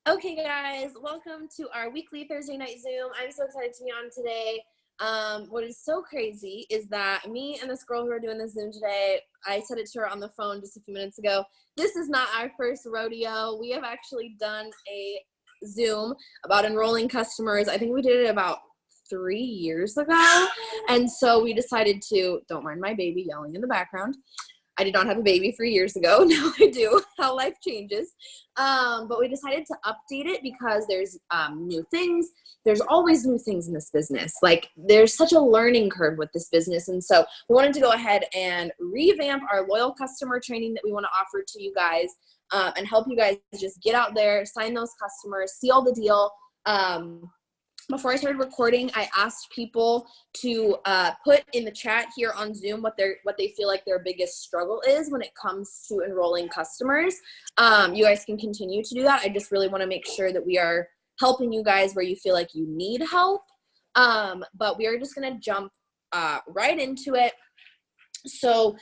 Okay, guys, welcome to our weekly Thursday night Zoom. I'm so excited to be on today. What is so crazy is that me and this girl who are doing this Zoom today, I said it to her on the phone just a few minutes ago. This is not our first rodeo. We have actually done a Zoom about enrolling customers. I think we did it about 3 years ago. And so we decided to, don't mind my baby yelling in the background. I did not have a baby 3 years ago. Now I do. How life changes. But we decided to update it because there's new things. There's always new things in this business. Like, there's such a learning curve with this business. And so we wanted to go ahead and revamp our loyal customer training that we want to offer to you guys and help you guys just get out there, sign those customers, seal the deal. Before I started recording, I asked people to put in the chat here on Zoom what they feel like their biggest struggle is when it comes to enrolling customers. You guys can continue to do that. I just really want to make sure that we are helping you guys where you feel like you need help. But we are just going to jump right into it. So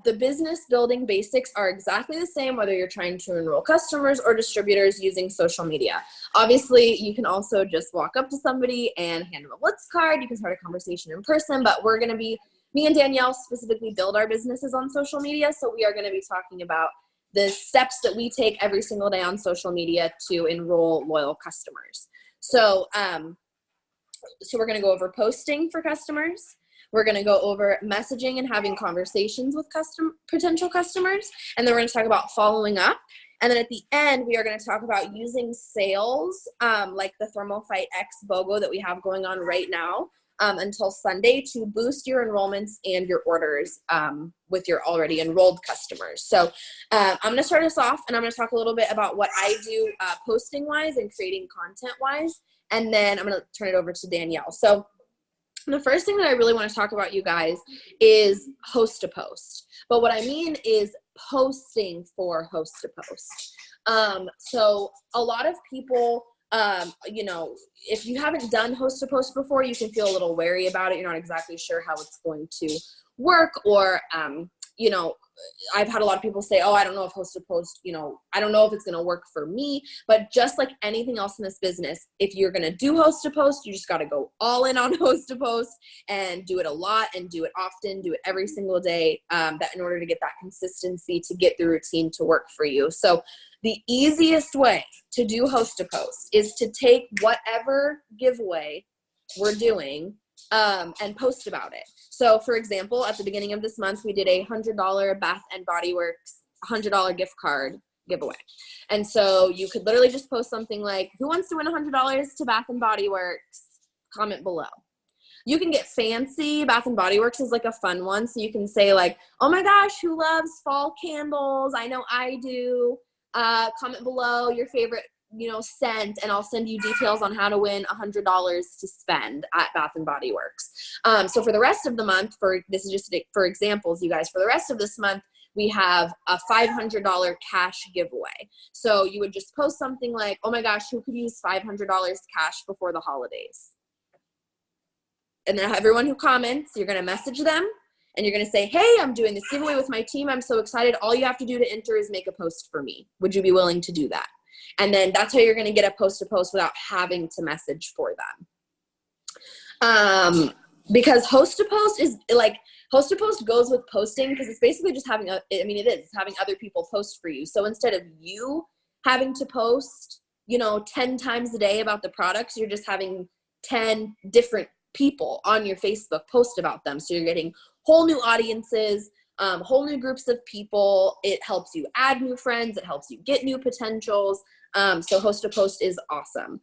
the business building basics are exactly the same whether you're trying to enroll customers or distributors using social media. Obviously, you can also just walk up to somebody and hand them a Blitz card. You can start a conversation in person, but we're going to be, me and Danielle specifically build our businesses on social media. So we are going to be talking about the steps that we take every single day on social media to enroll loyal customers. So, so we're going to go over posting for customers. We're going to go over messaging and having conversations with potential customers. And then we're going to talk about following up. And then at the end, we are going to talk about using sales, like the Thermophyte X BOGO that we have going on right now until Sunday to boost your enrollments and your orders with your already enrolled customers. So I'm going to start us off, and I'm going to talk a little bit about what I do posting-wise and creating content-wise. And then I'm going to turn it over to Danielle. So the first thing that I really want to talk about, you guys, is host to post. But what I mean is posting for host to post. So a lot of people, you know, if you haven't done host to post before, you can feel a little wary about it. You're not exactly sure how it's going to work, or, you know, I've had a lot of people say, oh, I don't know if host to post, you know, I don't know if it's going to work for me. But just like anything else in this business, if you're going to do host to post, you just got to go all in on host to post and do it a lot and do it often, do it every single day, that in order to get that consistency, to get the routine to work for you. So the easiest way to do host to post is to take whatever giveaway we're doing and post about it. So for example, at the beginning of this month, we did a $100 Bath and Body Works $100 gift card giveaway. And so you could literally just post something like, who wants to win $100 to Bath and Body Works? Comment below. You can get fancy. Bath and Body Works is like a fun one. So you can say like, oh my gosh, who loves fall candles? I know I do. Comment below your favorite, you know, scent, and I'll send you details on how to win $100 to spend at Bath and Body Works. So for the rest of the month, this is just for examples, you guys, for the rest of this month, we have a $500 cash giveaway. So you would just post something like, oh my gosh, who could use $500 cash before the holidays? And then everyone who comments, you're going to message them and you're going to say, hey, I'm doing this giveaway with my team. I'm so excited. All you have to do to enter is make a post for me. Would you be willing to do that? And then that's how you're going to get a post to post without having to message for them. Because host to post is like, host to post goes with posting because it's basically just having, it's having other people post for you. So instead of you having to post, you know, 10 times a day about the products, you're just having 10 different people on your Facebook post about them. So you're getting whole new audiences, whole new groups of people. It helps you add new friends. It helps you get new potentials. So host to post is awesome.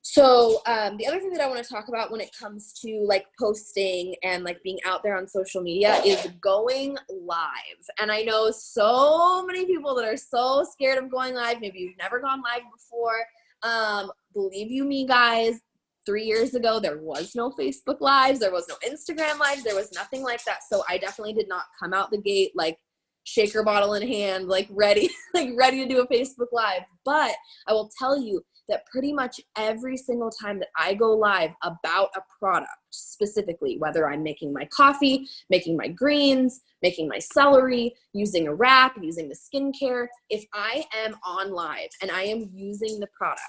So the other thing that I want to talk about when it comes to like posting and like being out there on social media is going live. And I know so many people that are so scared of going live. Maybe you've never gone live before. Believe you me, guys, 3 years ago, there was no Facebook Lives. There was no Instagram Lives. There was nothing like that. So I definitely did not come out the gate like shaker bottle in hand, like ready to do a Facebook Live. But I will tell you, that pretty much every single time that I go live about a product, specifically, whether I'm making my coffee, making my greens, making my celery, using a wrap, using the skincare, if I am on live and I am using the product,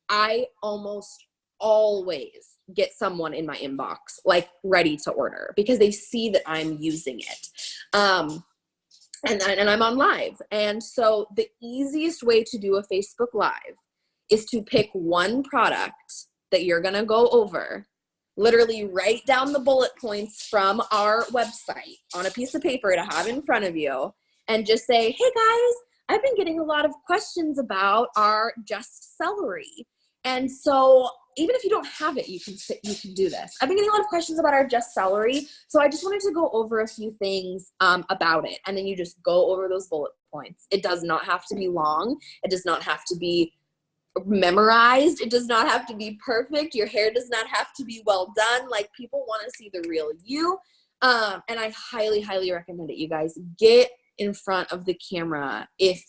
I almost always get someone in my inbox like ready to order because they see that I'm using it. And I'm on live. And so the easiest way to do a Facebook Live is to pick one product that you're gonna go over, literally write down the bullet points from our website on a piece of paper to have in front of you, and just say, hey guys, I've been getting a lot of questions about our just celery. And so even if you don't have it, you can do this. I've been getting a lot of questions about our just celery, so I just wanted to go over a few things about it. And then you just go over those bullet points. It does not have to be long. It does not have to be memorized. It does not have to be perfect. Your hair does not have to be well done. Like, people want to see the real you. And I highly, highly recommend it, you guys. Get in front of the camera if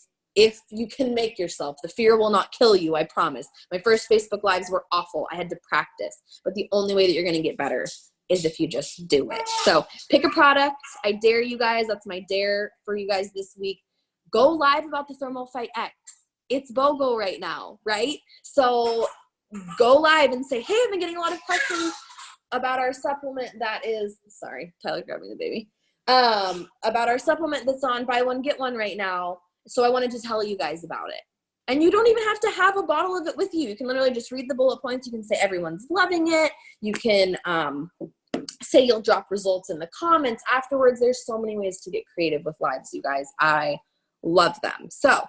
you can make yourself. The fear will not kill you, I promise. My first Facebook Lives were awful. I had to practice. But the only way that you're going to get better is if you just do it. So pick a product. I dare you guys. That's my dare for you guys this week. Go live about the Thermal Fight X. It's BOGO right now, right? So go live and say, hey, I've been getting a lot of questions about our supplement that is, sorry, Tyler grabbing the baby, about our supplement that's on buy one, get one right now. So I wanted to tell you guys about it. And you don't even have to have a bottle of it with you. You can literally just read the bullet points. You can say everyone's loving it. You can say you'll drop results in the comments afterwards. There's so many ways to get creative with lives, you guys. I love them. So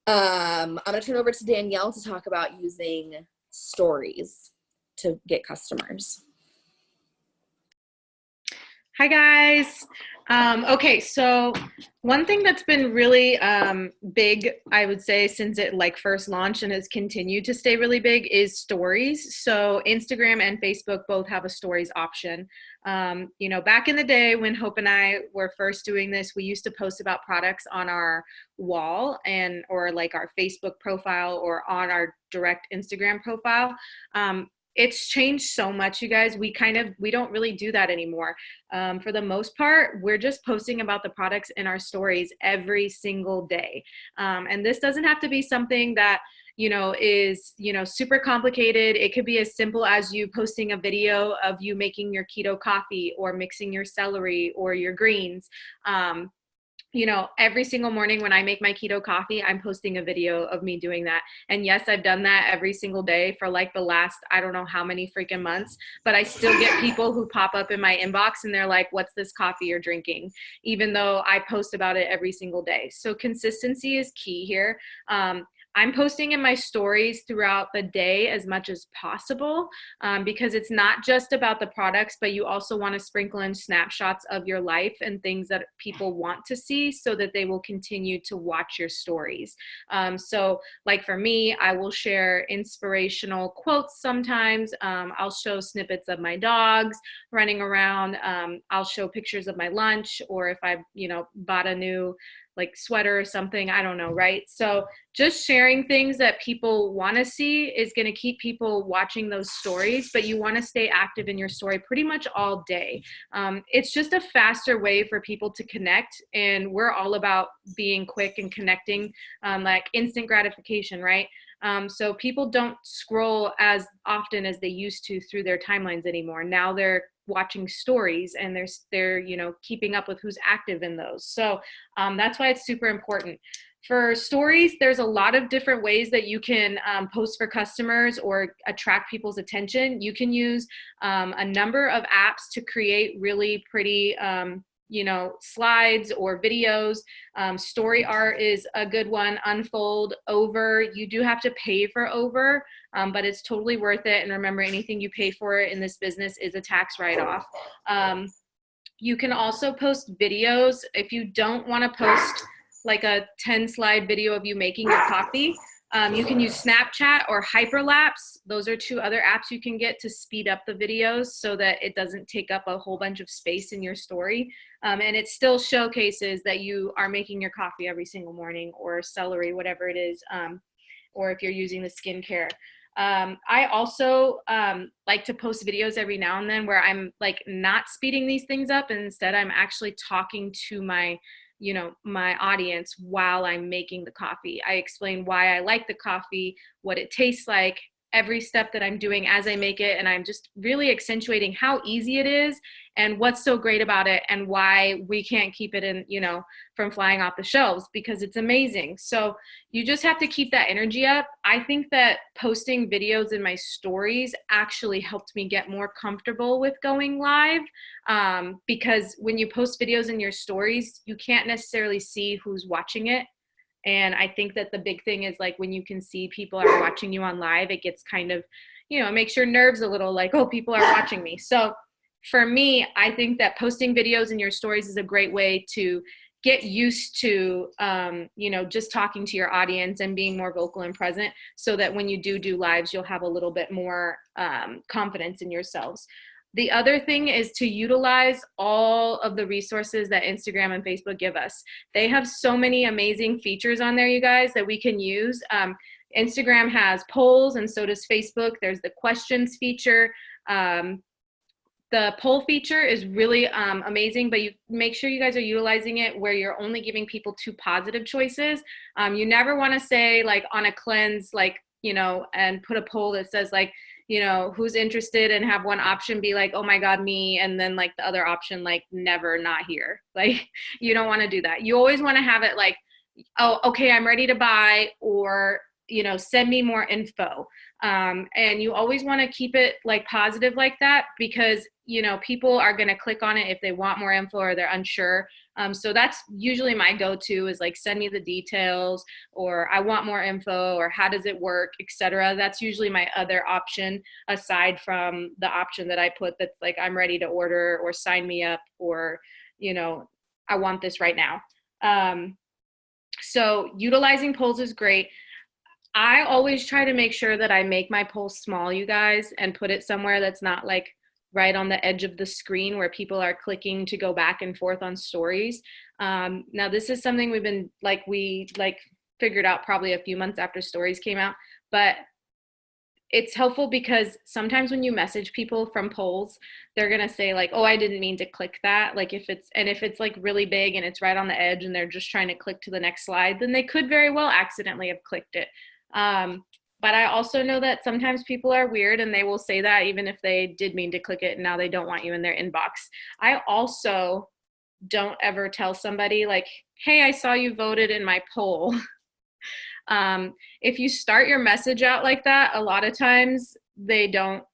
I'm going to turn over to Danielle to talk about using stories to get customers. Hi guys. Okay, so one thing that's been really big, I would say, since it like first launched and has continued to stay really big is stories. So Instagram and Facebook both have a stories option. You know, back in the day when Hope and I were first doing this, we used to post about products on our wall or like our Facebook profile or on our direct Instagram profile. It's changed so much, you guys. We don't really do that anymore. For the most part, we're just posting about the products in our stories every single day. And this doesn't have to be something that, you know, is, you know, super complicated. It could be as simple as you posting a video of you making your keto coffee or mixing your celery or your greens. You know, every single morning when I make my keto coffee, I'm posting a video of me doing that. And yes, I've done that every single day for like the last, I don't know how many freaking months, but I still get people who pop up in my inbox and they're like, what's this coffee you're drinking? Even though I post about it every single day. So consistency is key here. I'm posting in my stories throughout the day as much as possible because it's not just about the products, but you also want to sprinkle in snapshots of your life and things that people want to see so that they will continue to watch your stories. So like for me, I will share inspirational quotes sometimes. I'll show snippets of my dogs running around. I'll show pictures of my lunch, or if I, you know, bought a new like sweater or something, I don't know, right? So just sharing things that people want to see is going to keep people watching those stories, but you want to stay active in your story pretty much all day. It's just a faster way for people to connect, and we're all about being quick and connecting, like instant gratification, right? So people don't scroll as often as they used to through their timelines anymore. Now they're watching stories and they're you know, keeping up with who's active in those. So that's why it's super important. For stories, there's a lot of different ways that you can post for customers or attract people's attention. You can use a number of apps to create really pretty you know, slides or videos. Story art is a good one. Unfold, Over. You do have to pay for Over, but it's totally worth it. And remember, anything you pay for in this business is a tax write-off. You can also post videos. If you don't want to post like a 10-slide video of you making your coffee, you can use Snapchat or Hyperlapse. Those are two other apps you can get to speed up the videos so that it doesn't take up a whole bunch of space in your story. And it still showcases that you are making your coffee every single morning, or celery, whatever it is. or if you're using the skincare. I also like to post videos every now and then where I'm like not speeding these things up, and instead I'm actually talking to my audience while I'm making the coffee. I explain why I like the coffee, what it tastes like, every step that I'm doing as I make it, and I'm just really accentuating how easy it is and what's so great about it and why we can't keep it in, from flying off the shelves, because it's amazing. So you just have to keep that energy up. I think that posting videos in my stories actually helped me get more comfortable with going live, because when you post videos in your stories, you can't necessarily see who's watching it. And I think that the big thing is like when you can see people are watching you on live, it gets kind of, it makes your nerves a little like, oh, people are watching me. So for me, I think that posting videos in your stories is a great way to get used to, just talking to your audience and being more vocal and present, so that when you do lives, you'll have a little bit more confidence in yourselves. The other thing is to utilize all of the resources that Instagram and Facebook give us. They have so many amazing features on there, you guys, that we can use. Instagram has polls, and so does Facebook. There's the questions feature. The poll feature is really amazing, but you make sure you guys are utilizing it where you're only giving people 2 positive choices. You never want to say like on a cleanse, like, and put a poll that says like, who's interested, and have one option be like, oh my God, me. And then like the other option, like never, not here. Like you don't want to do that. You always want to have it like, oh, okay, I'm ready to buy, or, send me more info. And you always want to keep it like positive like that, because, people are going to click on it if they want more info or they're unsure. So that's usually my go-to is like, send me the details, or I want more info, or how does it work, etc. That's usually my other option, aside from the option that I put that's like, I'm ready to order, or sign me up, or, I want this right now. So utilizing polls is great. I always try to make sure that I make my polls small, you guys, and put it somewhere that's not like right on the edge of the screen where people are clicking to go back and forth on stories. Now this is something we figured out probably a few months after stories came out, but it's helpful because sometimes when you message people from polls, they're going to say like, oh, I didn't mean to click that. Like if it's like really big and it's right on the edge and they're just trying to click to the next slide, then they could very well accidentally have clicked it. But I also know that sometimes people are weird and they will say that even if they did mean to click it and now they don't want you in their inbox. I also don't ever tell somebody like, hey, I saw you voted in my poll. If you start your message out like that, a lot of times they don't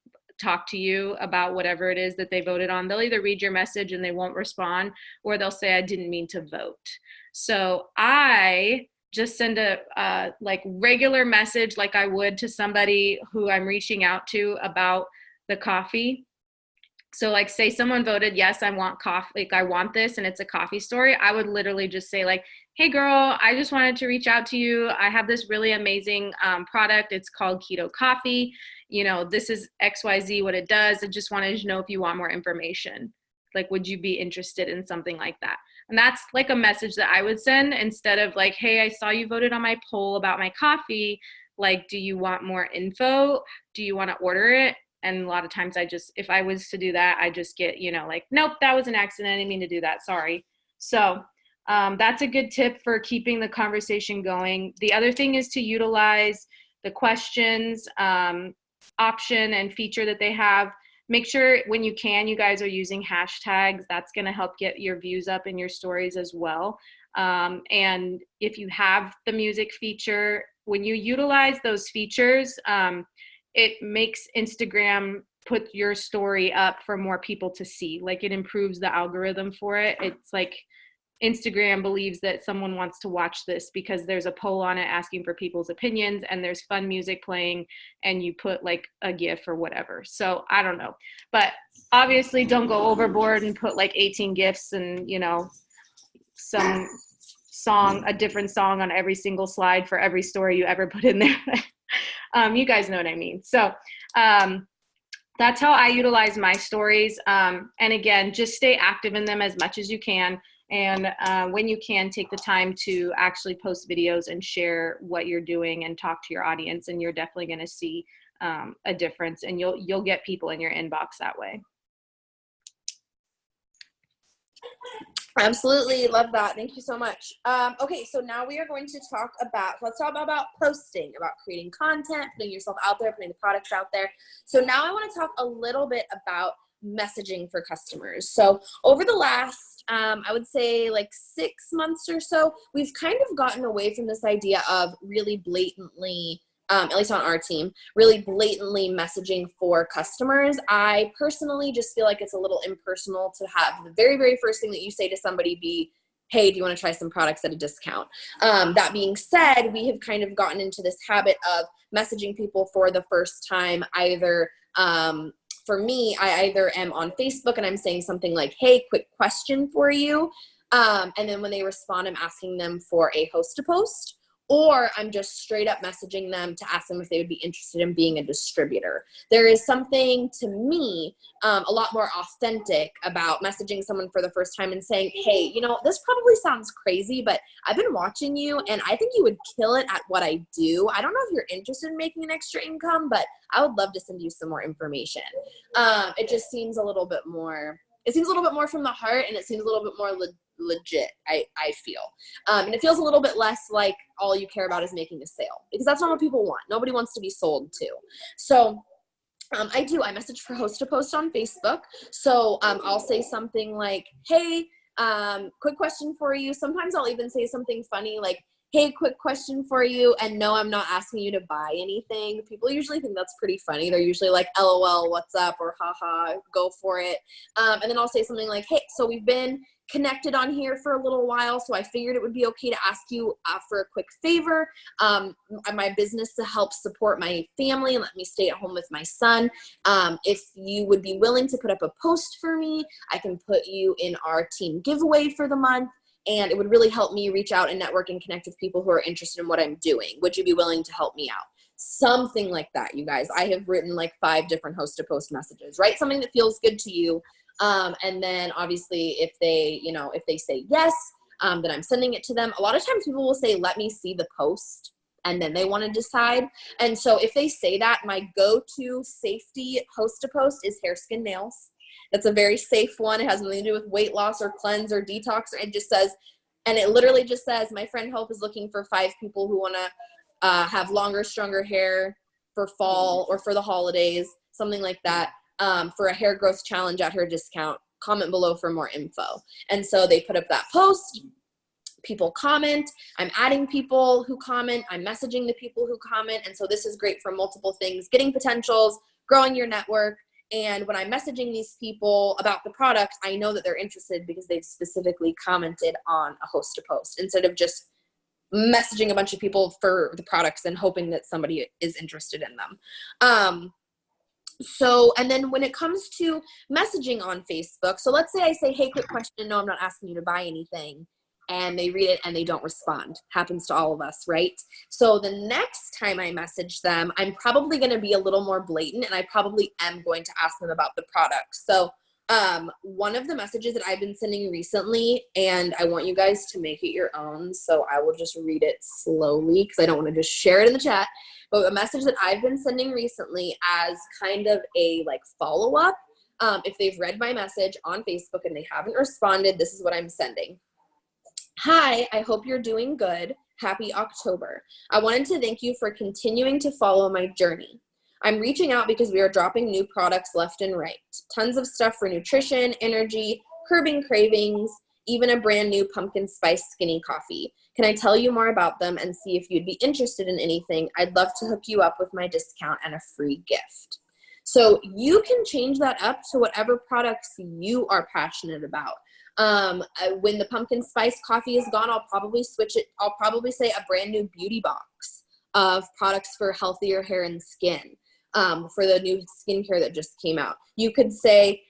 talk to you about whatever it is that they voted on. They'll either read your message and they won't respond, or they'll say, I didn't mean to vote. So I just send a regular message like I would to somebody who I'm reaching out to about the coffee. So like say someone voted, yes, I want coffee, like I want this, and it's a coffee story. I would literally just say like, hey girl, I just wanted to reach out to you. I have this really amazing product. It's called Keto Coffee. This is XYZ what it does. I just wanted to know if you want more information. Like, would you be interested in something like that? And that's like a message that I would send instead of like, hey, I saw you voted on my poll about my coffee. Like, do you want more info? Do you want to order it? And a lot of times if I was to do that, I just get, like, nope, that was an accident. I didn't mean to do that. Sorry. So that's a good tip for keeping the conversation going. The other thing is to utilize the questions option and feature that they have. Make sure when you can, you guys are using hashtags. That's going to help get your views up in your stories as well. And if you have the music feature, when you utilize those features, it makes Instagram put your story up for more people to see. Like it improves the algorithm for it. It's like Instagram believes that someone wants to watch this because there's a poll on it asking for people's opinions and there's fun music playing and you put like a GIF or whatever. So I don't know, but obviously don't go overboard and put like 18 GIFs and, some song, a different song on every single slide for every story you ever put in there. You guys know what I mean. So that's how I utilize my stories. And again, just stay active in them as much as you can And when you can, take the time to actually post videos and share what you're doing and talk to your audience, and you're definitely going to see a difference, and you'll get people in your inbox that way. Absolutely. Love that. Thank you so much. Okay, so now we are going to let's talk about posting, about creating content, putting yourself out there, putting the products out there. So now I want to talk a little bit about messaging for customers. So over the last, I would say like 6 months or so, we've kind of gotten away from this idea of really blatantly, at least on our team, really blatantly messaging for customers. I personally just feel like it's a little impersonal to have the very, very first thing that you say to somebody be, hey, do you want to try some products at a discount? That being said, we have kind of gotten into this habit of messaging people for the first time, either, for me, I either am on Facebook and I'm saying something like, hey, quick question for you. And then when they respond, I'm asking them for a host to post. Or I'm just straight up messaging them to ask them if they would be interested in being a distributor. There is something, to me, a lot more authentic about messaging someone for the first time and saying, hey, you know, this probably sounds crazy, but I've been watching you and I think you would kill it at what I do. I don't know if you're interested in making an extra income, but I would love to send you some more information. It just seems a little bit more, from the heart, and it seems a little bit more legit, I feel. And it feels a little bit less like all you care about is making a sale, because that's not what people want. Nobody wants to be sold to. So I message for host to post on Facebook. So I'll say something like, hey, quick question for you. Sometimes I'll even say something funny like, hey, quick question for you. And no, I'm not asking you to buy anything. People usually think that's pretty funny. They're usually like, LOL, what's up? Or haha, go for it. And then I'll say something like, hey, so we've been connected on here for a little while, so I figured it would be okay to ask you for a quick favor. My business to help support my family and let me stay at home with my son. If you would be willing to put up a post for me, I can put you in our team giveaway for the month, and it would really help me reach out and network and connect with people who are interested in what I'm doing. Would you be willing to help me out? Something like that, you guys. I have written like 5 different host to post messages. Write something that feels good to you. And then obviously if they say yes, then I'm sending it to them. A lot of times people will say, let me see the post, and then they want to decide. And so if they say that, my go-to safety host to post is hair, skin, nails. That's a very safe one. It has nothing to do with weight loss or cleanse or detox. It just says, and it literally just says, my friend Hope is looking for 5 people who want to have longer, stronger hair for fall or for the holidays, something like that. For a hair growth challenge at her discount. Comment below for more info. And so they put up that post. People comment. I'm adding people who comment. I'm messaging the people who comment. And so this is great for multiple things: getting potentials, growing your network. And when I'm messaging these people about the product, I know that they're interested because they've specifically commented on a host to post, instead of just messaging a bunch of people for the products and hoping that somebody is interested in them. So, and then when it comes to messaging on Facebook, so let's say I say, hey, quick question. No, I'm not asking you to buy anything. And they read it and they don't respond. Happens to all of us, right? So the next time I message them, I'm probably going to be a little more blatant, and I probably am going to ask them about the product. So one of the messages that I've been sending recently, and I want you guys to make it your own, so I will just read it slowly because I don't want to just share it in the chat. But a message that I've been sending recently as kind of a like follow-up, if they've read my message on Facebook and they haven't responded, this is what I'm sending. Hi, I hope you're doing good. Happy October. I wanted to thank you for continuing to follow my journey. I'm reaching out because we are dropping new products left and right. Tons of stuff for nutrition, energy, curbing cravings, even a brand new pumpkin spice skinny coffee. Can I tell you more about them and see if you'd be interested in anything? I'd love to hook you up with my discount and a free gift. So you can change that up to whatever products you are passionate about. When the pumpkin spice coffee is gone, I'll probably switch it. I'll probably say a brand new beauty box of products for healthier hair and skin, for the new skincare that just came out. You could say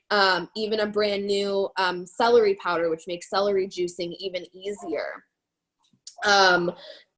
even a brand new celery powder, which makes celery juicing even easier.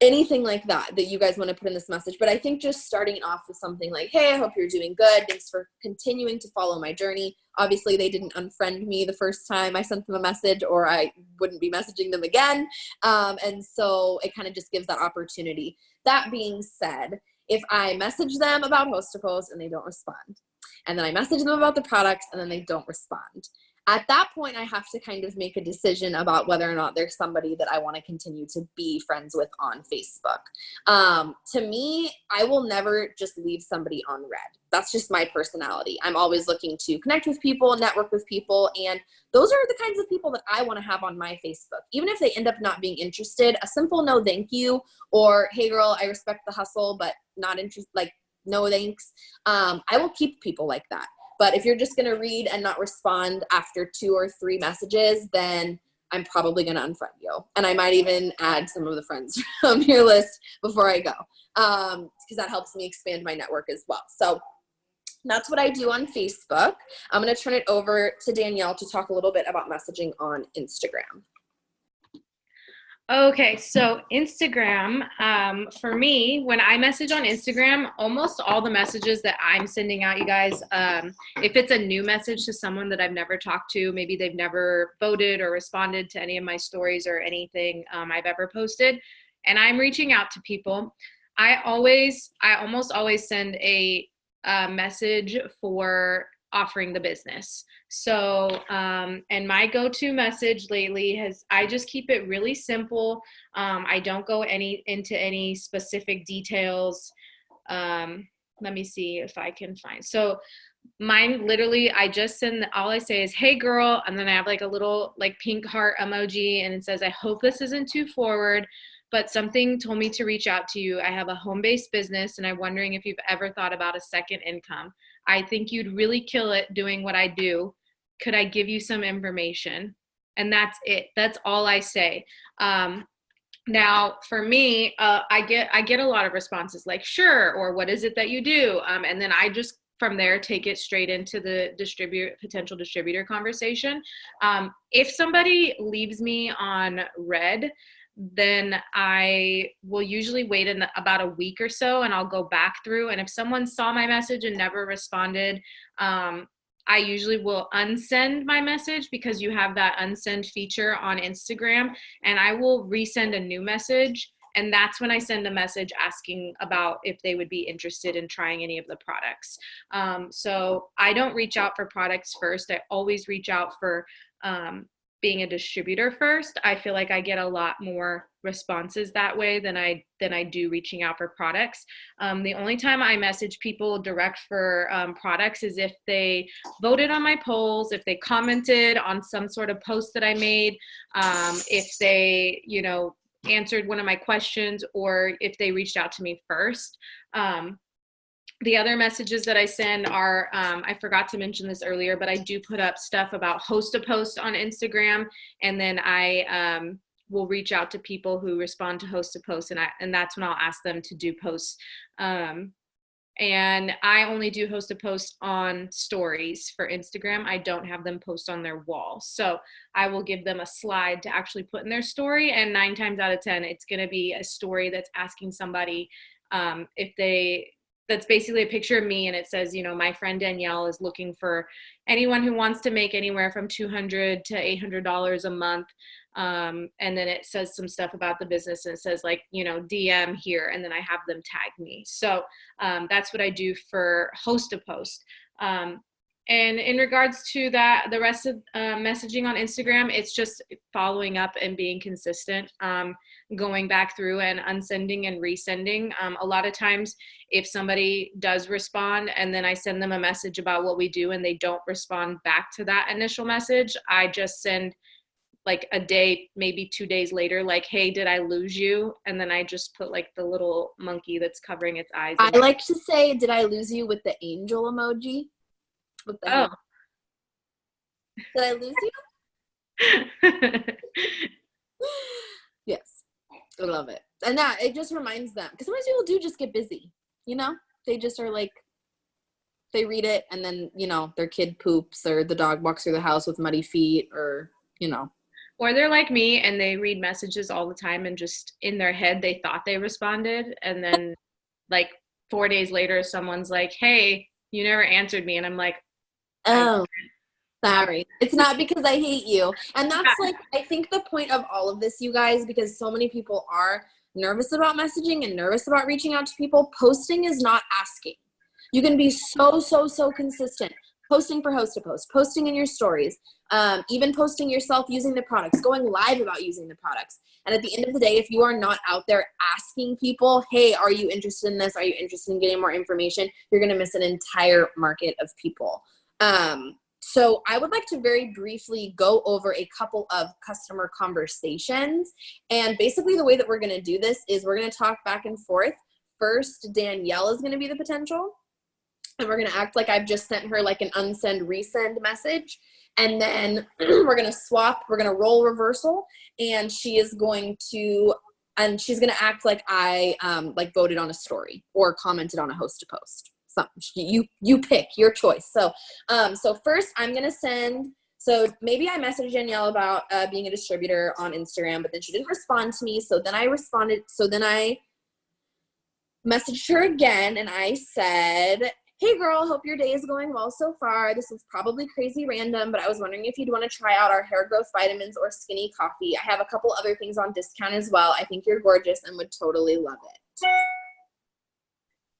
Anything like that you guys want to put in this message. But I think just starting off with something like, hey, I hope you're doing good. Thanks for continuing to follow my journey. Obviously, they didn't unfriend me the first time I sent them a message, or I wouldn't be messaging them again. And so it kind of just gives that opportunity. That being said, if I message them about Host to Post and they don't respond, and then I message them about the products and then they don't respond, at that point, I have to kind of make a decision about whether or not there's somebody that I want to continue to be friends with on Facebook. To me, I will never just leave somebody on red. That's just my personality. I'm always looking to connect with people, network with people, and those are the kinds of people that I want to have on my Facebook. Even if they end up not being interested, a simple no thank you, or hey girl, I respect the hustle, but not interested, like no thanks. I will keep people like that. But if you're just going to read and not respond after 2 or 3 messages, then I'm probably going to unfriend you. And I might even add some of the friends from your list before I go, because that helps me expand my network as well. So that's what I do on Facebook. I'm going to turn it over to Danielle to talk a little bit about messaging on Instagram. Okay, so Instagram, for me, when I message on Instagram, almost all the messages that I'm sending out, you guys, if it's a new message to someone that I've never talked to, maybe they've never voted or responded to any of my stories or anything I've ever posted, and I'm reaching out to people, I almost always send a message for offering the business. So, and my go-to message lately I just keep it really simple. I don't go into any specific details. Let me see if I can find. So mine literally, I just send, all I say is, hey girl. And then I have like a little like pink heart emoji, and it says, I hope this isn't too forward, but something told me to reach out to you. I have a home-based business, and I'm wondering if you've ever thought about a second income. I think you'd really kill it doing what I do. Could I give you some information? And that's it. That's all I say. Now, for me, I get a lot of responses like, sure, or what is it that you do? And then I just from there take it straight into the potential distributor conversation. If somebody leaves me on red, then I will usually wait about a week or so, and I'll go back through. And if someone saw my message and never responded, I usually will unsend my message, because you have that unsend feature on Instagram, and I will resend a new message. And that's when I send a message asking about if they would be interested in trying any of the products. So I don't reach out for products first. I always reach out for being a distributor first. I feel like I get a lot more responses that way than I do reaching out for products. The only time I message people direct for products is if they voted on my polls, if they commented on some sort of post that I made, if they, answered one of my questions, or if they reached out to me first. The other messages that I send are, I forgot to mention this earlier, but I do put up stuff about Host to Post on Instagram, and then I will reach out to people who respond to Host to Post, and that's when I'll ask them to do posts. And I only do Host to Post on stories for Instagram. I don't have them post on their wall. So I will give them a slide to actually put in their story, and 9 times out of 10, it's going to be a story that's asking somebody that's basically a picture of me, and it says, my friend Danielle is looking for anyone who wants to make anywhere from $200 to $800 a month. And then it says some stuff about the business, and it says like, DM here, and then I have them tag me. So that's what I do for Host to Post. And in regards to that, the rest of messaging on Instagram, it's just following up and being consistent, going back through and unsending and resending. A lot of times, if somebody does respond and then I send them a message about what we do and they don't respond back to that initial message, I just send like a day, maybe 2 days later, like, hey, did I lose you? And then I just put like the little monkey that's covering its eyes. I like to say, did I lose you, with the angel emoji. With the hand. Did I lose you? Yes, I love it. And that, it just reminds them, because sometimes people do just get busy, they just are like, they read it, and then their kid poops, or the dog walks through the house with muddy feet, or Or they're like me and they read messages all the time and just in their head they thought they responded, and then like 4 days later someone's like, hey, you never answered me, and I'm like, I Oh, sorry. It's not because I hate you. And that's like, I think the point of all of this, you guys, because so many people are nervous about messaging and nervous about reaching out to people, posting is not asking. You can be so consistent. Posting for host to post, posting in your stories, even posting yourself using the products, going live about using the products. And at the end of the day, if you are not out there asking people, hey, are you interested in this? Are you interested in getting more information? You're going to miss an entire market of people. So I would like to very briefly go over a couple of customer conversations. And basically the way that we're going to do this is we're going to talk back and forth. First, Danielle is going to be the potential. And we're going to act like I've just sent her like an unsend resend message. And then we're going to swap, we're going to roll reversal. And she's going to act like I like voted on a story or commented on a host to post. You pick your choice. So first I'm going to send, so maybe I messaged Danielle about being a distributor on Instagram, but then she didn't respond to me. So then I messaged her again and I said, hey girl, hope your day is going well so far. This is probably crazy random, but I was wondering if you'd want to try out our hair growth vitamins or skinny coffee. I have a couple other things on discount as well. I think you're gorgeous and would totally love it.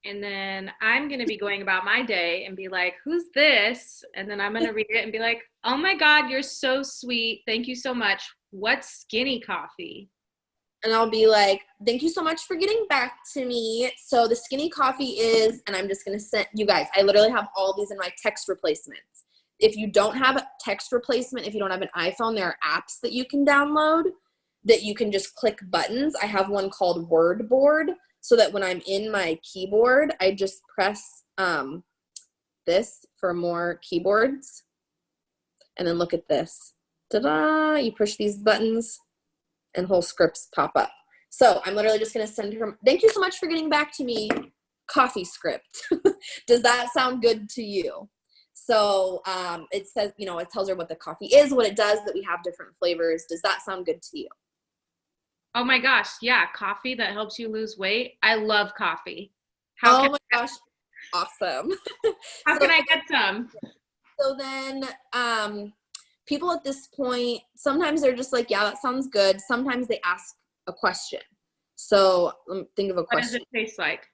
And then I'm going to be going about my day and be like, who's this? And then I'm going to read it and be like, oh my God, you're so sweet. Thank you so much. What's skinny coffee? And I'll be like, thank you so much for getting back to me. So the skinny coffee is, and I'm just going to send you guys, I literally have all these in my text replacements. If you don't have a text replacement, if you don't have an iPhone, there are apps that you can download that you can just click buttons. I have one called WordBoard, so that when I'm in my keyboard, I just press this for more keyboards. And then look at this. Ta-da! You push these buttons and whole scripts pop up. So I'm literally just going to send her, thank you so much for getting back to me, coffee script. Does that sound good to you? So it says, you know, it tells her what the coffee is, what it does, that we have different flavors. Does that sound good to you? Oh my gosh, yeah, coffee that helps you lose weight. I love coffee. Oh my gosh, awesome. How can I get some? So then people at this point, sometimes they're just like, yeah, that sounds good. Sometimes they ask a question. So let me think of a question. What does it taste like?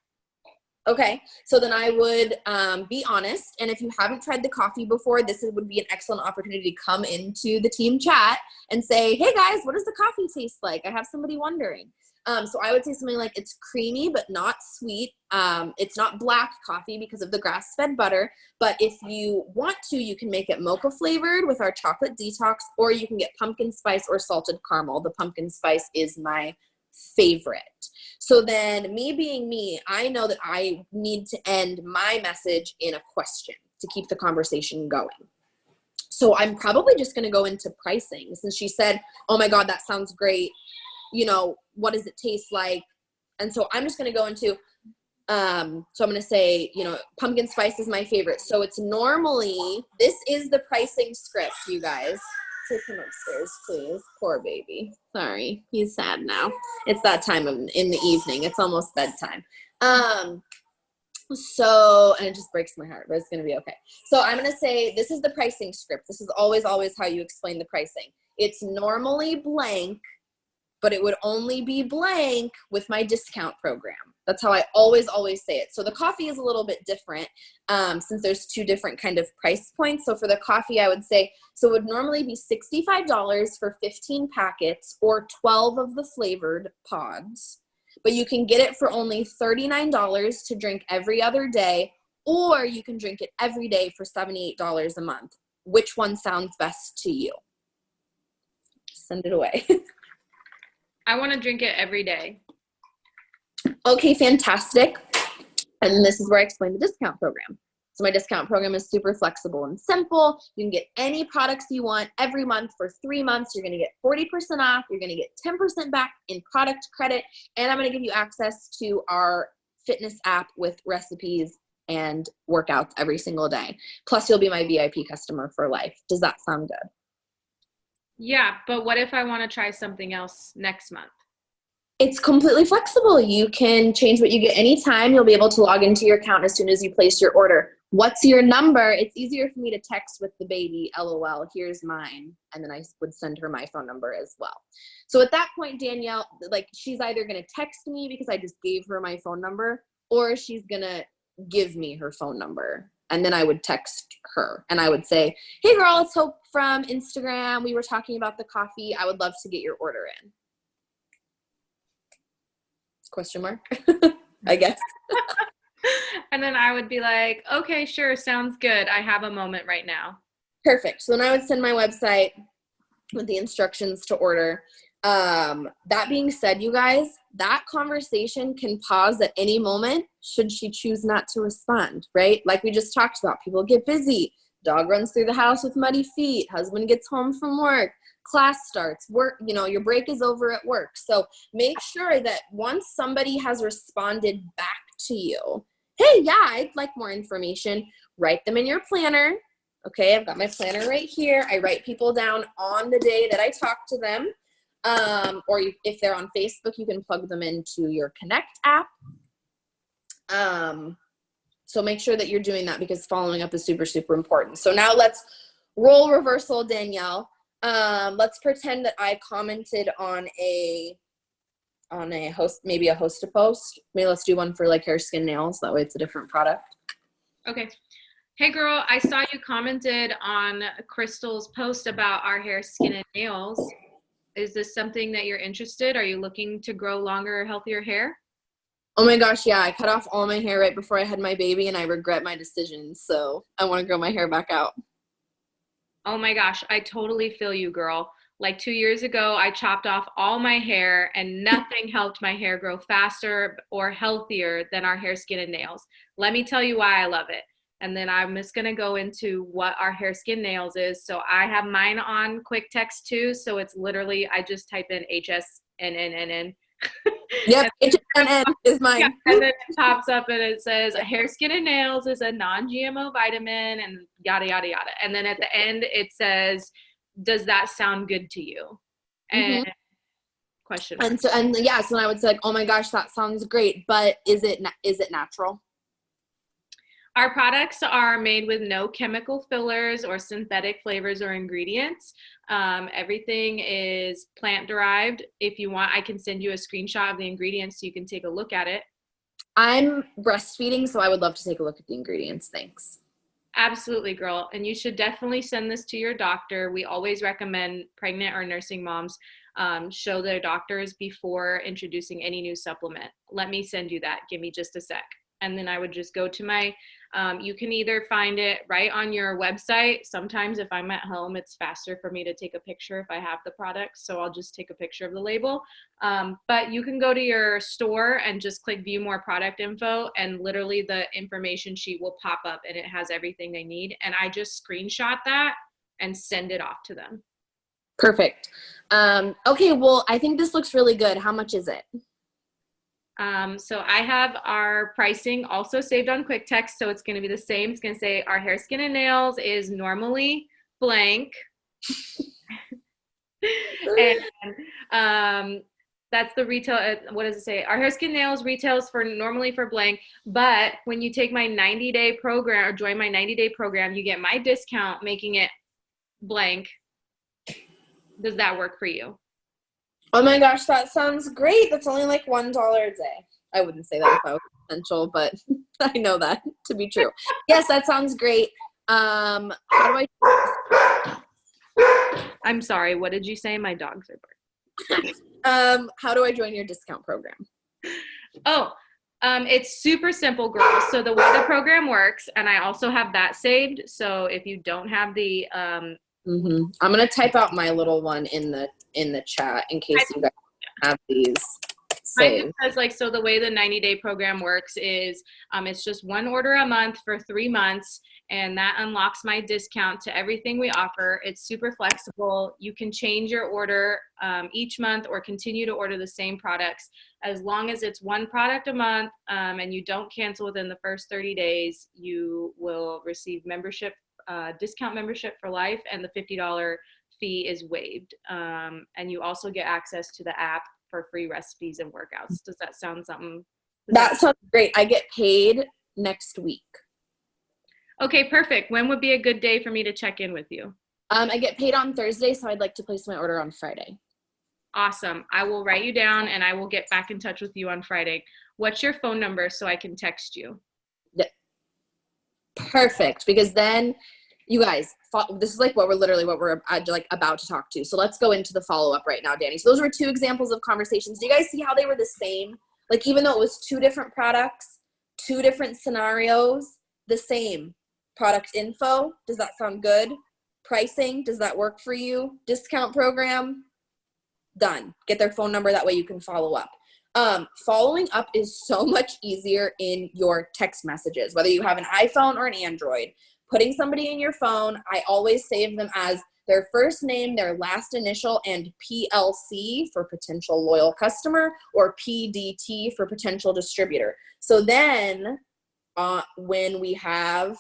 Okay, so then I would be honest, and if you haven't tried the coffee before, would be an excellent opportunity to come into the team chat and say, hey guys, what does the coffee taste like? I have somebody wondering. So I would say something like, it's creamy but not sweet. It's not black coffee because of the grass-fed butter, but if you want to, you can make it mocha flavored with our chocolate detox, or you can get pumpkin spice or salted caramel. The pumpkin spice is my favorite. So then, me being me, I know that I need to end my message in a question to keep the conversation going. So I'm probably just going to go into pricing, since she said, oh my God, that sounds great. You know, what does it taste like? And so I'm just going to go into, so I'm going to say, you know, pumpkin spice is my favorite. So it's normally, this is the pricing script, you guys. Take him upstairs, please. Poor baby. Sorry, he's sad now. It's that time in the evening. It's almost bedtime. So, and it just breaks my heart, but it's going to be okay. So I'm going to say, this is the pricing script. This is always how you explain the pricing. It's normally blank, but it would only be blank with my discount program. That's how I always say it. So the coffee is a little bit different since there's two different kind of price points. So for the coffee, I would say, so it would normally be $65 for 15 packets or 12 of the flavored pods. But you can get it for only $39 to drink every other day, or you can drink it every day for $78 a month. Which one sounds best to you? Send it away. I want to drink it every day. Okay, fantastic. And this is where I explain the discount program. So my discount program is super flexible and simple. You can get any products you want every month for 3 months. You're going to get 40% off. You're going to get 10% back in product credit. And I'm going to give you access to our fitness app with recipes and workouts every single day. Plus, you'll be my VIP customer for life. Does that sound good? Yeah, but what if I want to try something else next month? It's completely flexible. You can change what you get anytime. You'll be able to log into your account as soon as you place your order. What's your number? It's easier for me to text with the baby, LOL, here's mine. And then I would send her my phone number as well. So at that point, Danielle, like she's either going to text me because I just gave her my phone number, or she's going to give me her phone number. And then I would text her and I would say, hey girl, it's Hope from Instagram. We were talking about the coffee. I would love to get your order in. Question mark, I guess. And then I would be like, okay, sure, sounds good. I have a moment right now. Perfect. So then I would send my website with the instructions to order. That being said, you guys, that conversation can pause at any moment should she choose not to respond, right? Like we just talked about, people get busy. Dog runs through the house with muddy feet. Husband gets home from work. Class starts, work, your break is over at work. So make sure that once somebody has responded back to you, hey, yeah, I'd like more information, write them in your planner. Okay, I've got my planner right here. I write people down on the day that I talk to them. If they're on Facebook, you can plug them into your Connect app. So make sure that you're doing that because following up is super, super important. So now let's role reversal, Danielle. Let's pretend that I commented on a host, maybe a host to post. Maybe let's do one for like hair, skin, nails. That way it's a different product. Okay. Hey girl, I saw you commented on Crystal's post about our hair, skin, and nails. Is this something that you're interested? Are you looking to grow longer, healthier hair? Oh my gosh, yeah. I cut off all my hair right before I had my baby and I regret my decision. So I want to grow my hair back out. Oh my gosh, I totally feel you, girl. Like 2 years ago, I chopped off all my hair and nothing helped my hair grow faster or healthier than our hair, skin, and nails. Let me tell you why I love it. And then I'm just going to go into what our hair, skin, nails is. So I have mine on quick text too. So it's literally, I just type in HSNNNN. Yep, HSNN is mine. Yeah, and then it pops up and it says hair, skin, and nails is a non-GMO vitamin and yada, yada, yada. And then at the end it says, does that sound good to you? And question mark. So I would say like, oh my gosh, that sounds great. But is it natural? Our products are made with no chemical fillers or synthetic flavors or ingredients. Everything is plant derived. If you want, I can send you a screenshot of the ingredients so you can take a look at it. I'm breastfeeding, so I would love to take a look at the ingredients. Thanks. Absolutely, girl. And you should definitely send this to your doctor. We always recommend pregnant or nursing moms show their doctors before introducing any new supplement. Let me send you that. Give me just a sec. And then I would just go to my, you can either find it right on your website. Sometimes if I'm at home, it's faster for me to take a picture if I have the product. So I'll just take a picture of the label. But you can go to your store and just click view more product info and literally the information sheet will pop up and it has everything they need. And I just screenshot that and send it off to them. Perfect. Okay, well, I think this looks really good. How much is it? So I have our pricing also saved on quick text. So it's going to be the same. It's going to say our hair, skin, and nails is normally blank. And that's the retail. What does it say? Our hair, skin, nails retails for normally for blank. But when you take my 90-day program or join my 90-day program, you get my discount, making it blank. Does that work for you? Oh my gosh, that sounds great. That's only like $1 a day. I wouldn't say that if I was essential, but I know that to be true. Yes, that sounds great. How do I? I'm sorry. What did you say? My dogs are barking. How do I join your discount program? It's super simple, girls. So the way the program works, and I also have that saved. So if you don't have the, I'm gonna type out my little one in the chat in case you guys have these saved. Because so the way the 90-day program works is it's just one order a month for 3 months, and that unlocks my discount to everything we offer. It's super flexible. You can change your order each month or continue to order the same products. As long as it's one product a month and you don't cancel within the first 30 days, you will receive membership, discount membership for life, and the $50 fee is waived. And you also get access to the app for free recipes and workouts. Does that sound something? That sounds great. I get paid next week. Okay, perfect. When would be a good day for me to check in with you? I get paid on Thursday, so I'd like to place my order on Friday. Awesome. I will write you down and I will get back in touch with you on Friday. What's your phone number so I can text you? Perfect, because then you guys, this is like what we're like about to talk to. So let's go into the follow-up right now, Danny. So those were 2 examples of conversations. Do you guys see how they were the same? Like, even though it was 2 different products, 2 different scenarios, the same. Product info, does that sound good? Pricing, does that work for you? Discount program, done. Get their phone number, that way you can follow up. Following up is so much easier in your text messages, whether you have an iPhone or an Android. Putting somebody in your phone, I always save them as their first name, their last initial, and PLC for potential loyal customer, or PDT for potential distributor. So then when we have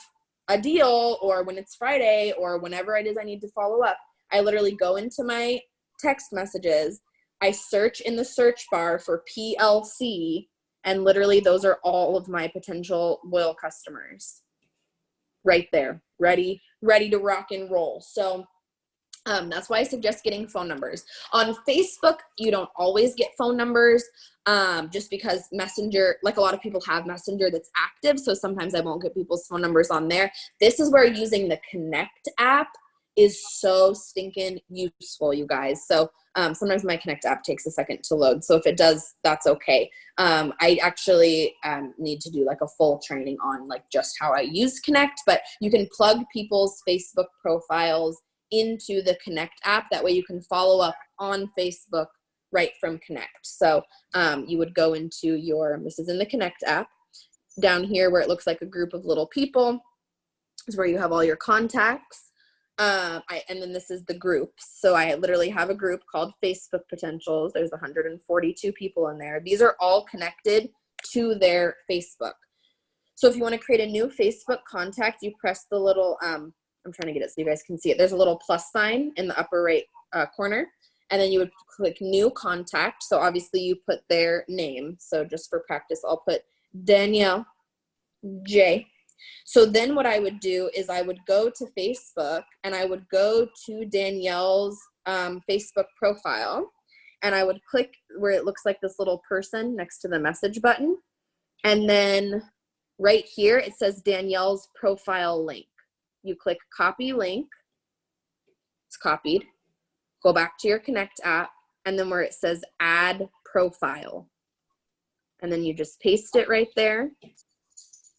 a deal, or when it's Friday, or whenever it is I need to follow up, I literally go into my text messages, I search in the search bar for PLC, and literally those are all of my potential loyal customers right there, ready to rock and roll. So that's why I suggest getting phone numbers. On Facebook, you don't always get phone numbers, just because Messenger, like a lot of people have Messenger that's active, so sometimes I won't get people's phone numbers on there. This is where using the Connect app is so stinking useful, you guys. So sometimes my Connect app takes a second to load, so if it does, that's okay. I actually need to do like a full training on like just how I use Connect, but you can plug people's Facebook profiles into the Connect app. That way you can follow up on Facebook right from Connect. So you would go into this is in the Connect app, down here where it looks like a group of little people is where you have all your contacts. And then this is the groups. So I literally have a group called Facebook Potentials. There's 142 people in there. These are all connected to their Facebook. So if you want to create a new Facebook contact, you press the little, I'm trying to get it so you guys can see it. There's a little plus sign in the upper right corner, and then you would click new contact. So obviously you put their name. So just for practice, I'll put Danielle J. So then what I would do is I would go to Facebook, and I would go to Danielle's Facebook profile, and I would click where it looks like this little person next to the message button. And then right here, it says Danielle's profile link. You click copy link, it's copied. Go back to your Connect app, and then where it says add profile. And then you just paste it right there.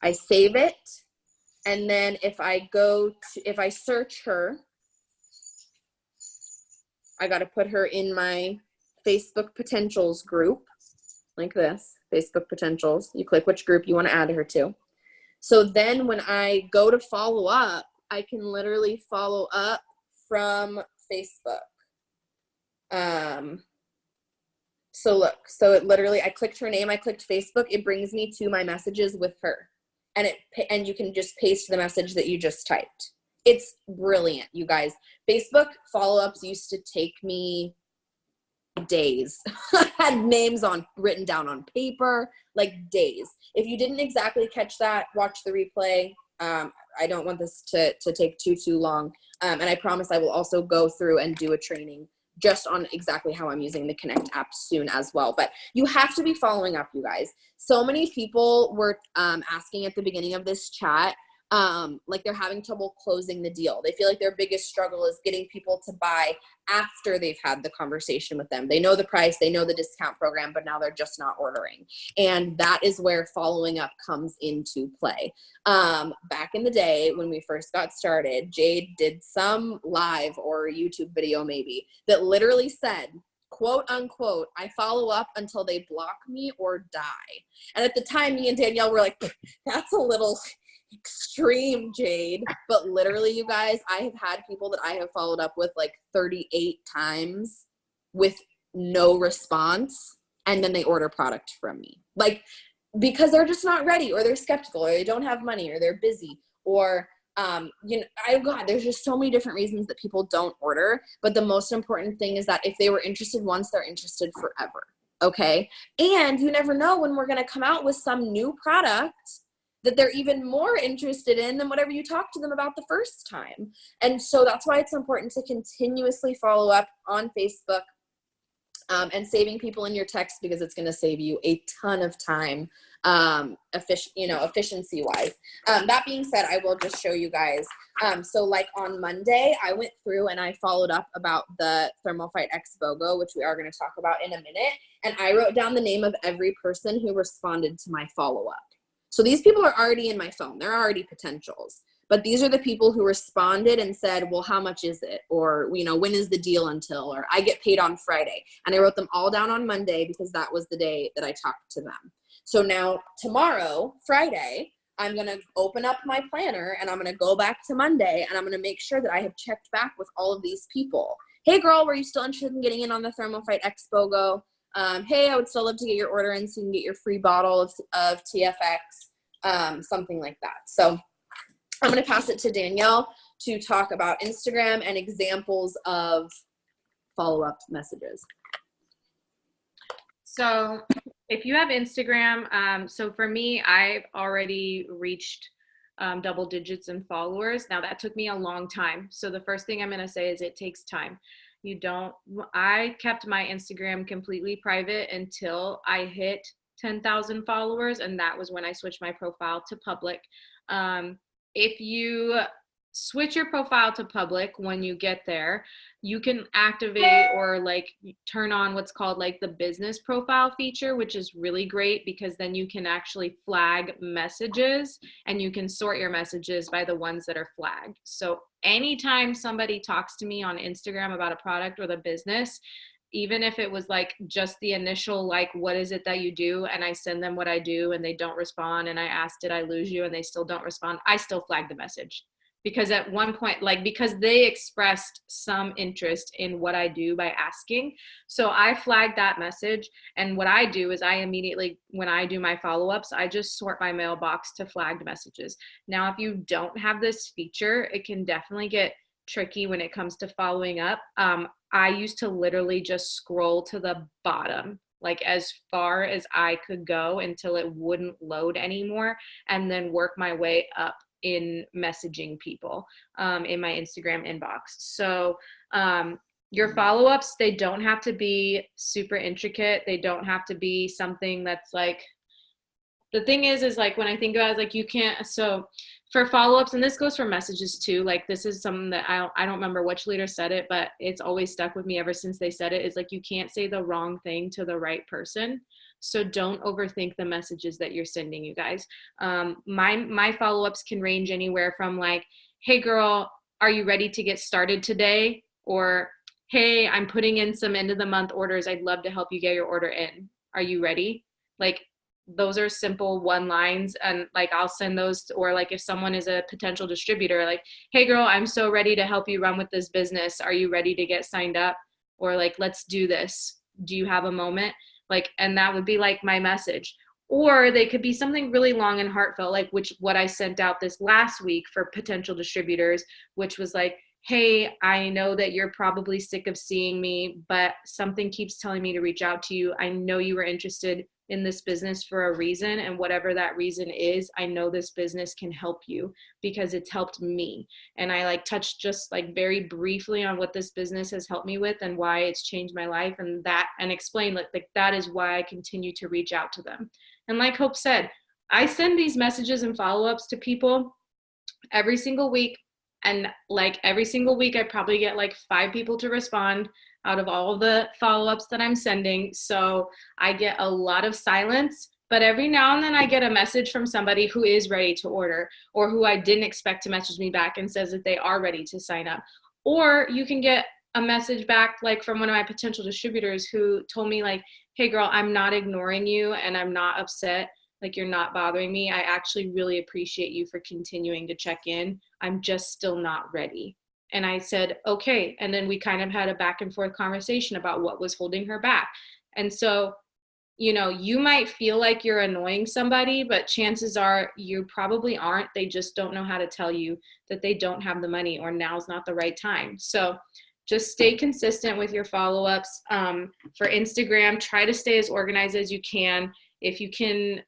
I save it. And then if I search her, I got to put her in my Facebook Potentials group, like this, Facebook Potentials. You click which group you want to add her to. So then when I go to follow up, I can literally follow up from Facebook. So look, so it literally, I clicked her name, I clicked Facebook, it brings me to my messages with her. And you can just paste the message that you just typed. It's brilliant, you guys. Facebook follow-ups used to take me days. I had names written down on paper, like days. If you didn't exactly catch that, watch the replay. I don't want this to take too long. And I promise I will also go through and do a training just on exactly how I'm using the Connect app soon as well. But you have to be following up, you guys. So many people were asking at the beginning of this chat, like they're having trouble closing the deal. They feel like their biggest struggle is getting people to buy after they've had the conversation with them. They know the price, they know the discount program, but now they're just not ordering. And that is where following up comes into play. Back in the day when we first got started, Jade did some live or YouTube video maybe that literally said, quote unquote, I follow up until they block me or die. And at the time, me and Danielle were like, that's a little extreme, Jade. But literally, you guys, I have had people that I have followed up with like 38 times with no response, and then they order product from me. Like, because they're just not ready, or they're skeptical, or they don't have money, or they're busy, or God, there's just so many different reasons that people don't order, but the most important thing is that if they were interested once, they're interested forever. Okay. And you never know when we're going to come out with some new product that they're even more interested in than whatever you talked to them about the first time. And so that's why it's important to continuously follow up on Facebook, and saving people in your text, because it's going to save you a ton of time, efficiency wise. That being said, I will just show you guys. So like on Monday, I went through and I followed up about the Thermophyte X BOGO, which we are going to talk about in a minute. And I wrote down the name of every person who responded to my follow-up. So these people are already in my phone. They're already potentials. But these are the people who responded and said, well, how much is it? Or, when is the deal until? Or I get paid on Friday. And I wrote them all down on Monday because that was the day that I talked to them. So now tomorrow, Friday, I'm going to open up my planner and I'm going to go back to Monday and I'm going to make sure that I have checked back with all of these people. Hey, girl, were you still interested in getting in on the Thermophyte X BOGO? Hey, I would still love to get your order in so you can get your free bottle of TFX, something like that. So I'm going to pass it to Danielle to talk about Instagram and examples of follow-up messages. So if you have Instagram, so for me, I've already reached double digits in followers. Now that took me a long time. So the first thing I'm going to say is it takes time. I kept my Instagram completely private until I hit 10,000 followers. And that was when I switched my profile to public. If you switch your profile to public when you get there, you can activate or like turn on what's called like the business profile feature, which is really great because then you can actually flag messages and you can sort your messages by the ones that are flagged. So anytime somebody talks to me on Instagram about a product or the business, even if it was like just the initial, like, what is it that you do? And I send them what I do and they don't respond. And I ask, did I lose you? And they still don't respond. I still flag the message because at one point, because they expressed some interest in what I do by asking. So I flag that message. And what I do is I immediately, when I do my follow-ups, I just sort my mailbox to flagged messages. Now, if you don't have this feature, it can definitely get tricky when it comes to following up. I used to literally just scroll to the bottom, like as far as I could go until it wouldn't load anymore, and then work my way up in messaging people in my Instagram inbox. So your follow-ups, they don't have to be super intricate. They don't have to be something that's like, the thing is like when I think about it, like you can't, so for follow-ups, and this goes for messages too, like this is something that I don't remember which leader said it, but it's always stuck with me ever since they said it, is like you can't say the wrong thing to the right person. So don't overthink the messages that you're sending, you guys. My follow-ups can range anywhere from like, hey girl, are you ready to get started today? Or, hey, I'm putting in some end of the month orders. I'd love to help you get your order in. Are you ready? Like, those are simple one lines, and like I'll send those. Or like if someone is a potential distributor, like, hey girl, I'm so ready to help you run with this business. Are you ready to get signed up? Or like, let's do this. Do you have a moment? Like, and that would be like my message. Or they could be something really long and heartfelt, like what I sent out this last week for potential distributors, which was like, hey, I know that you're probably sick of seeing me, but something keeps telling me to reach out to you. I know you were interested in this business for a reason, and whatever that reason is, I know this business can help you because it's helped me. And I like touched just like very briefly on what this business has helped me with and why it's changed my life, and explain like that is why I continue to reach out to them. And like Hope said, I send these messages and follow-ups to people every single week. And like every single week, I probably get like 5 people to respond out of all the follow-ups that I'm sending. So I get a lot of silence, but every now and then I get a message from somebody who is ready to order, or who I didn't expect to message me back and says that they are ready to sign up. Or you can get a message back like from one of my potential distributors who told me like, hey girl, I'm not ignoring you and I'm not upset. Like, you're not bothering me. I actually really appreciate you for continuing to check in. I'm just still not ready. And I said, okay. And then we kind of had a back and forth conversation about what was holding her back. And so you know, you might feel like you're annoying somebody, but chances are you probably aren't. They just don't know how to tell you that they don't have the money or now's not the right time. So just stay consistent with your follow-ups. For Instagram, try to stay as organized as you can. If you can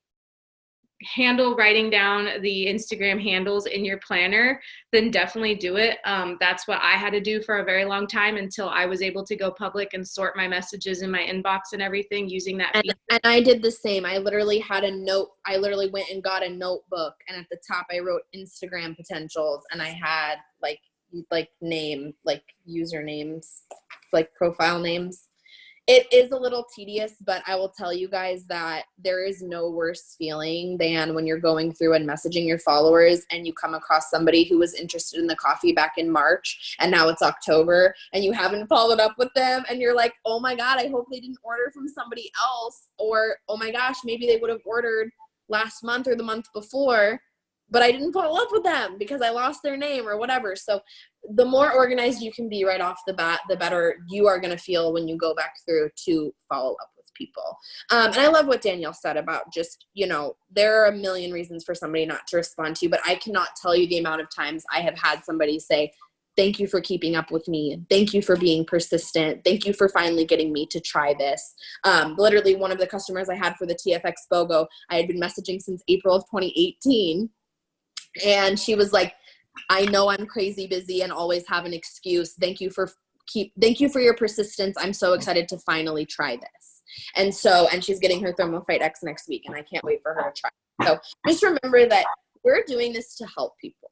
handle writing down the Instagram handles in your planner, then definitely do it. That's what I had to do for a very long time until I was able to go public and sort my messages in my inbox and everything using that feature. And I did the same. I literally had a note. I literally went and got a notebook, and at the top I wrote Instagram potentials, and I had like name, like usernames, like profile names. It is a little tedious, but I will tell you guys that there is no worse feeling than when you're going through and messaging your followers and you come across somebody who was interested in the coffee back in March and now it's October and you haven't followed up with them and you're like, oh my God, I hope they didn't order from somebody else, or oh my gosh, maybe they would have ordered last month or the month before, but I didn't follow up with them because I lost their name or whatever. So the more organized you can be right off the bat, the better you are going to feel when you go back through to follow up with people. And I love what Danielle said about just, you know, there are a million reasons for somebody not to respond to you, but I cannot tell you the amount of times I have had somebody say, thank you for keeping up with me. Thank you for being persistent. Thank you for finally getting me to try this. Literally one of the customers I had for the TFX BOGO, I had been messaging since April of 2018. And she was like, I know I'm crazy busy and always have an excuse. Thank you for your persistence. I'm so excited to finally try this. And she's getting her Thermofite X next week, and I can't wait for her to try. So just remember that we're doing this to help people.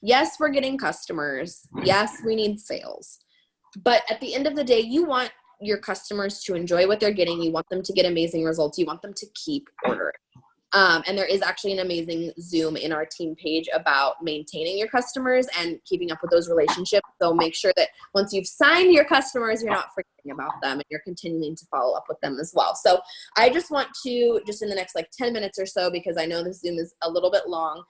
Yes, we're getting customers. Yes, we need sales. But at the end of the day, you want your customers to enjoy what they're getting. You want them to get amazing results. You want them to keep ordering. And there is actually an amazing Zoom in our team page about maintaining your customers and keeping up with those relationships. So make sure that once you've signed your customers, you're not forgetting about them and you're continuing to follow up with them as well. So I just want to, just in the next like 10 minutes or so, because I know this Zoom is a little bit long,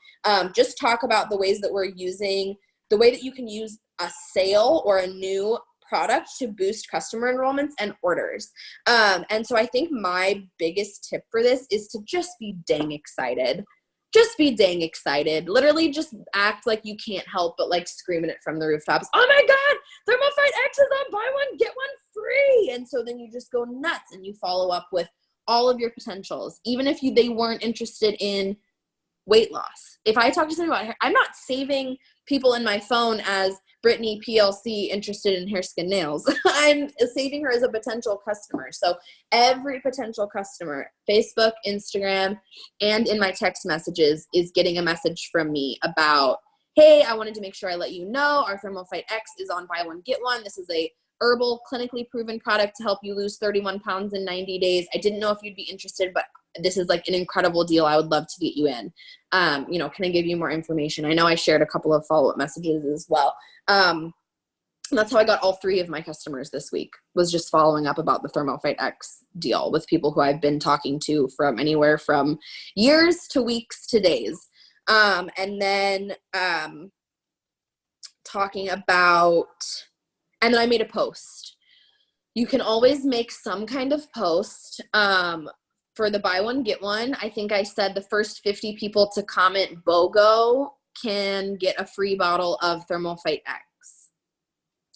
just talk about the ways that we're using, the way that you can use a sale or a new product to boost customer enrollments and orders. And so I think my biggest tip for this is to just be dang excited. Just be dang excited. Literally just act like you can't help but like screaming it from the rooftops. Oh my God, Thermofite X is on buy one, get one free. And so then you just go nuts and you follow up with all of your potentials. Even if they weren't interested in weight loss. If I talk to somebody about hair, I'm not saving people in my phone as Brittany PLC interested in hair, skin, nails. I'm saving her as a potential customer. So every potential customer, Facebook, Instagram, and in my text messages is getting a message from me about, hey, I wanted to make sure I let you know our Thermofite X is on buy one, get one. This is a herbal, clinically proven product to help you lose 31 pounds in 90 days. I didn't know if you'd be interested, but this is like an incredible deal. I would love to get you in. You know, can I give you more information? I know I shared a couple of follow-up messages as well. That's how I got all 3 of my customers this week, was just following up about the Thermofite X deal with people who I've been talking to from anywhere from years to weeks to days. And then talking about, and then I made a post. You can always make some kind of post. For the buy one, get one, I think I said the first 50 people to comment BOGO can get a free bottle of Thermofite X.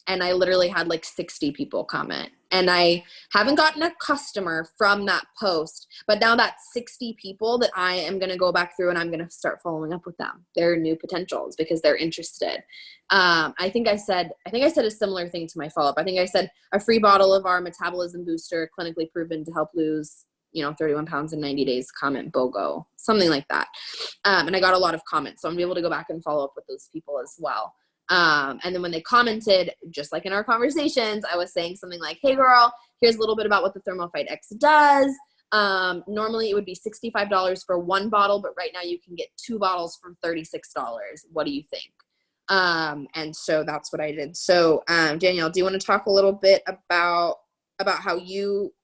And I literally had like 60 people comment. And I haven't gotten a customer from that post, but now that's 60 people that I am going to go back through and I'm going to start following up with them. They're new potentials because they're interested. I think I said a similar thing to my follow-up. I think I said a free bottle of our metabolism booster, clinically proven to help lose 31 pounds in 90 days, comment BOGO, something like that. And I got a lot of comments, so I'm gonna be able to go back and follow up with those people as well. And then when they commented, just like in our conversations, I was saying something like, hey girl, here's a little bit about what the Thermofite X does. Normally it would be $65 for one bottle, but right now you can get 2 bottles for $36. What do you think? And so that's what I did. So, Danielle, do you want to talk a little bit about how you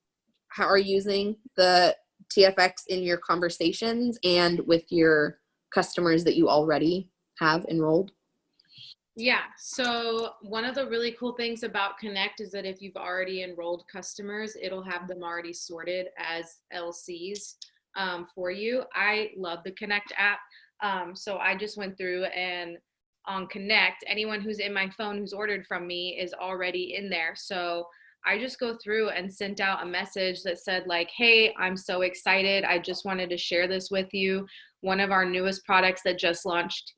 are using the TFX in your conversations and with your customers that you already have enrolled? Yeah. So one of the really cool things about Connect is that if you've already enrolled customers, it'll have them already sorted as LCs for you. I love the Connect app. So I just went through and on Connect, anyone who's in my phone who's ordered from me is already in there. So I just go through and sent out a message that said like, hey, I'm so excited. I just wanted to share this with you. One of our newest products that just launched,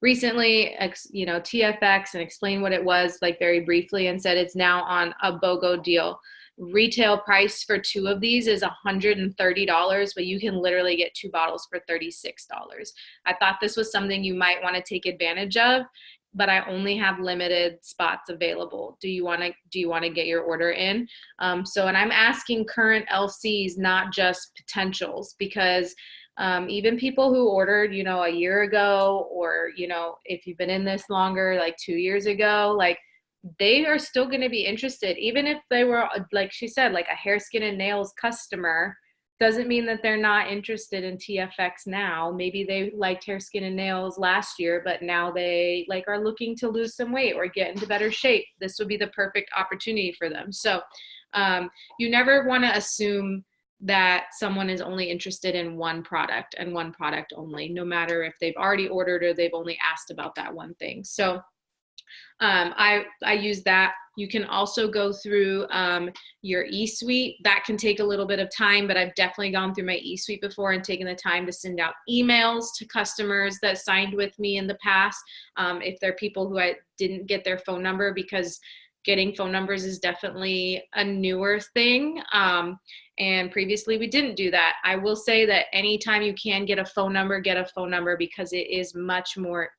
recently, TFX, and explained what it was like very briefly and said it's now on a BOGO deal. Retail price for 2 of these is $130, but you can literally get 2 bottles for $36. I thought this was something you might want to take advantage of, but I only have limited spots available. Do you want to get your order in? And I'm asking current LCs, not just potentials, because even people who ordered, a year ago, or, if you've been in this longer, like 2 years ago, like they are still going to be interested. Even if they were, like she said, like a hair, skin, and nails customer, doesn't mean that they're not interested in TFX now. Maybe they liked hair, skin, and nails last year, but now they are looking to lose some weight or get into better shape. This would be the perfect opportunity for them. So you never want to assume that someone is only interested in one product and one product only, no matter if they've already ordered or they've only asked about that one thing. So I use that. You can also go through your eSuite. That can take a little bit of time, but I've definitely gone through my eSuite before and taken the time to send out emails to customers that signed with me in the past. If they're people who I didn't get their phone number, because getting phone numbers is definitely a newer thing. And previously we didn't do that. I will say that anytime you can get a phone number, because it is much more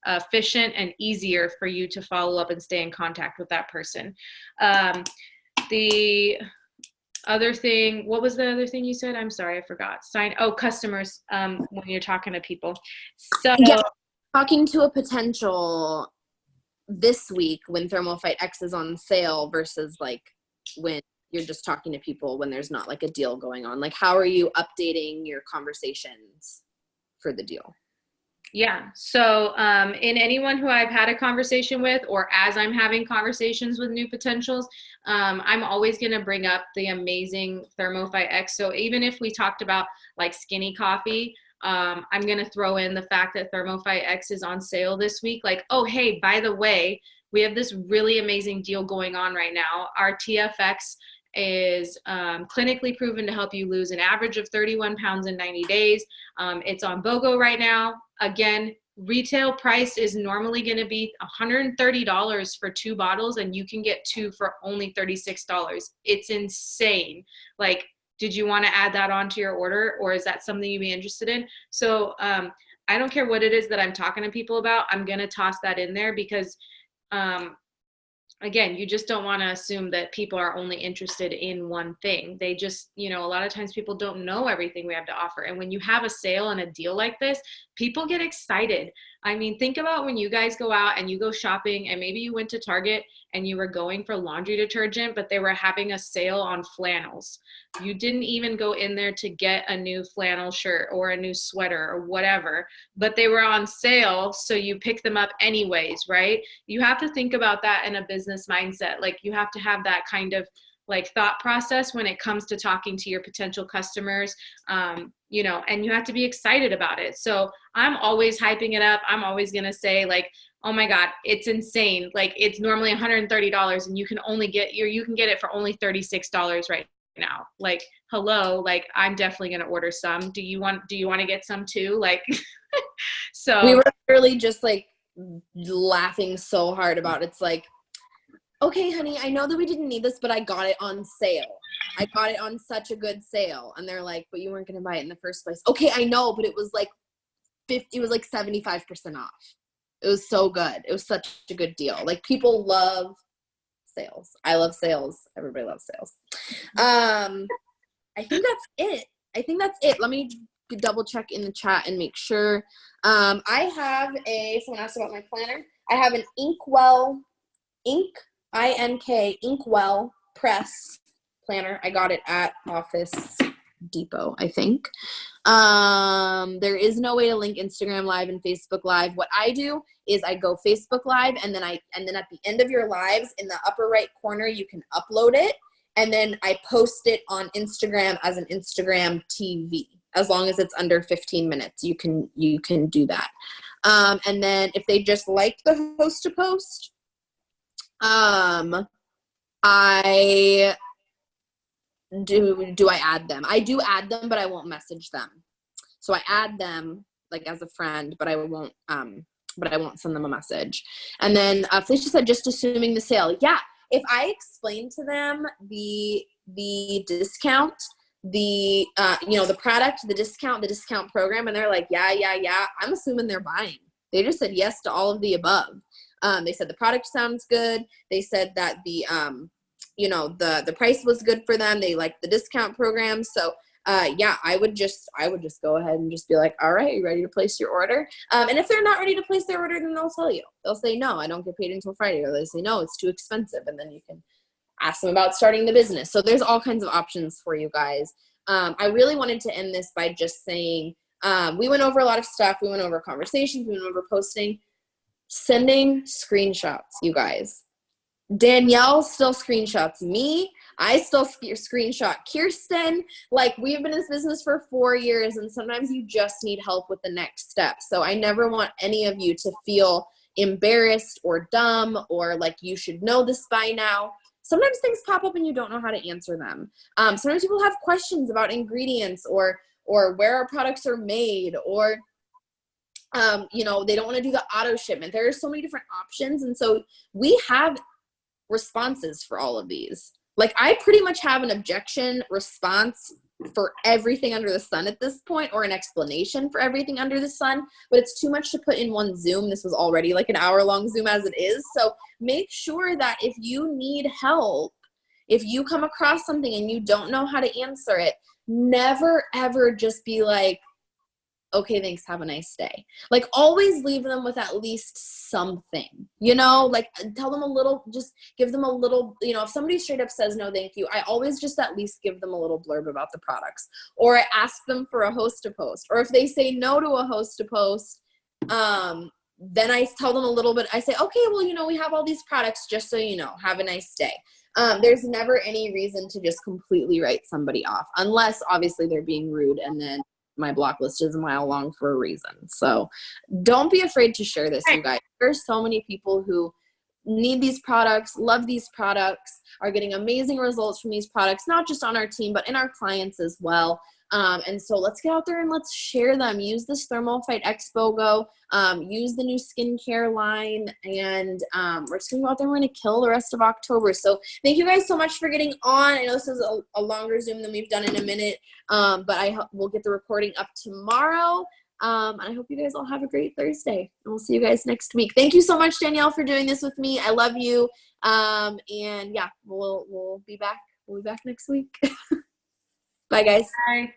efficient and easier for you to follow up and stay in contact with that person. The other thing, what was the other thing you said? I'm sorry, I forgot. Customers, when you're talking to people. So yeah, talking to a potential this week when Thermophyte X is on sale versus like when you're just talking to people when there's not like a deal going on. Like, how are you updating your conversations for the deal? Yeah. So in anyone who I've had a conversation with, or as I'm having conversations with new potentials, I'm always going to bring up the amazing Thermophyte X. So even if we talked about like skinny coffee, I'm going to throw in the fact that Thermophyte X is on sale this week. Like, oh, hey, by the way, we have this really amazing deal going on right now. Our TFX is clinically proven to help you lose an average of 31 pounds in 90 days. It's on BOGO right now. Again, retail price is normally going to be $130 for 2 bottles, and you can get 2 for only $36. It's insane. Like, did you want to add that onto your order, or is that something you'd be interested in? So I don't care what it is that I'm talking to people about. I'm going to toss that in there because again, you just don't want to assume that people are only interested in one thing. They just, a lot of times people don't know everything we have to offer. And when you have a sale and a deal like this, people get excited. I mean, think about when you guys go out and you go shopping, and maybe you went to Target and you were going for laundry detergent, but they were having a sale on flannels. You didn't even go in there to get a new flannel shirt or a new sweater or whatever, but they were on sale, so you pick them up anyways, right? You have to think about that in a business mindset. Like, you have to have that kind of like thought process when it comes to talking to your potential customers, and you have to be excited about it. So I'm always hyping it up. I'm always going to say like, oh my God, it's insane. Like, it's normally $130 and you can get it for only $36 right now. Like, hello, like, I'm definitely going to order some. Do you want to get some too? Like, so we were literally just like laughing so hard about it. It's like, okay, honey, I know that we didn't need this, but I got it on sale. I got it on such a good sale. And they're like, but you weren't going to buy it in the first place. Okay, I know, but it was like 75% off. It was so good. It was such a good deal. Like, people love sales. I love sales. Everybody loves sales. I think that's it. Let me double check in the chat and make sure. I have someone asked about my planner. I have an Inkwell Inkwell press planner. I got it at Office Depot, I think. There is no way to link Instagram Live and Facebook Live. What I do is I go Facebook Live, and then at the end of your lives, in the upper right corner, you can upload it, and then I post it on Instagram as an Instagram TV. As long as it's under 15 minutes, you can do that. And then if they just like the host to post, I do I add them? I do add them, but I won't message them. So I add them like as a friend, but I won't send them a message. And then Felicia said, just assuming the sale. Yeah, if I explain to them the discount, the product, the discount program, and they're like, yeah, I'm assuming they're buying. They just said yes to all of the above. They said the product sounds good. They said that the price was good for them. They liked the discount program. So I would just go ahead and just be like, all right, you ready to place your order? And if they're not ready to place their order, then they'll tell you. They'll say, no, I don't get paid until Friday. Or they say, no, it's too expensive. And then you can ask them about starting the business. So there's all kinds of options for you guys. I really wanted to end this by just saying, we went over a lot of stuff. We went over conversations. We went over posting, sending screenshots, you guys. Danielle still screenshots me. I still screenshot Kirsten. Like, we've been in this business for 4 years, and sometimes you just need help with the next step. So I never want any of you to feel embarrassed or dumb or like you should know this by now. Sometimes things pop up and you don't know how to answer them. Sometimes people have questions about ingredients or where our products are made, or they don't want to do the auto shipment. There are so many different options, and so we have responses for all of these. Like, I pretty much have an objection response for everything under the sun at this point, or an explanation for everything under the sun, but it's too much to put in one Zoom. This was already like an hour-long Zoom as it is. So make sure that if you need help, if you come across something and you don't know how to answer it, never ever just be like, okay, thanks, have a nice day. Like, always leave them with at least something, like tell them a little, just give them a little, if somebody straight up says no thank you, I always just at least give them a little blurb about the products, or I ask them for a host to post. Or if they say no to a host to post, then I tell them a little bit. I say, okay, well, we have all these products, just so you know, have a nice day. There's never any reason to just completely write somebody off, unless obviously they're being rude, and then my block list is a mile long for a reason. So don't be afraid to share this, you guys. There's so many people who need these products, love these products, are getting amazing results from these products, not just on our team, but in our clients as well. And so let's get out there and let's share them. Use this Thermal Fight Expo Go. Use the new skincare line, and we're just going to go out there and we're going to kill the rest of October. So thank you guys so much for getting on. I know this is a longer Zoom than we've done in a minute, but I hope we'll get the recording up tomorrow. And I hope you guys all have a great Thursday, and we'll see you guys next week. Thank you so much, Danielle, for doing this with me. I love you. And yeah, we'll be back. We'll be back next week. Bye, guys. Bye.